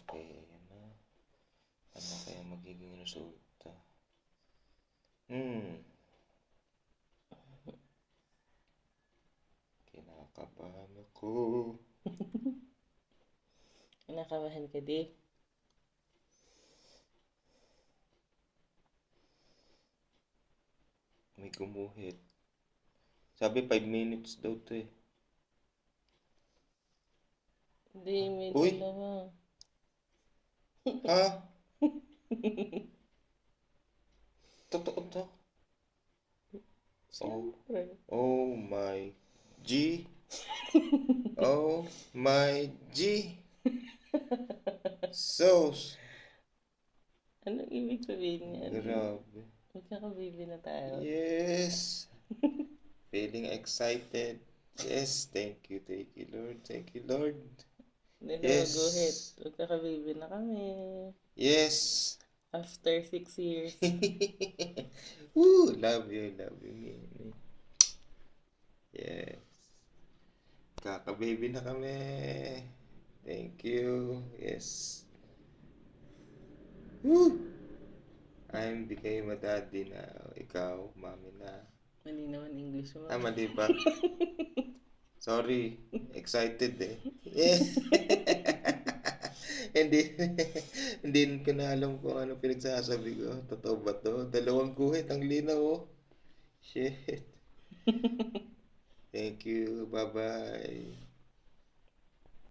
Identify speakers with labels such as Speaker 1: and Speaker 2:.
Speaker 1: Okay, ayan na. Ano kaya magiging resulta? Kinakabahan ako.
Speaker 2: Kinakabahan ka, di?
Speaker 1: May gumuhit. Sabi 5 minutes daw to eh.
Speaker 2: Hindi, may
Speaker 1: Uy!
Speaker 2: dalawa.
Speaker 1: Ha? Totoo to?
Speaker 2: Siyempre.
Speaker 1: Oh my G. Oh my G. Sauce.
Speaker 2: Anong ibig sabihin niyan?
Speaker 1: Grabe.
Speaker 2: Magkakababy na tayo.
Speaker 1: Yes. Feeling excited. Yes. Thank you, Lord. Thank you, Lord.
Speaker 2: Hindi na
Speaker 1: Yes.
Speaker 2: maguhit. Magkakababy na kami.
Speaker 1: Yes.
Speaker 2: After 6 years.
Speaker 1: Woo! Love you, Mimi. Yes. Kaka-baby na kami. Thank you. Yes. Woo! I'm became a daddy na. Ikaw, mami na.
Speaker 2: Mali naman English mo.
Speaker 1: Tama, di ba? Sorry. Excited eh. Yeah. hindi ko na alam kung ano pinagsasabi ko. Totoo ba to? Dalawang guhit. Ang linaw oh. Shit. Thank you. Bye-bye.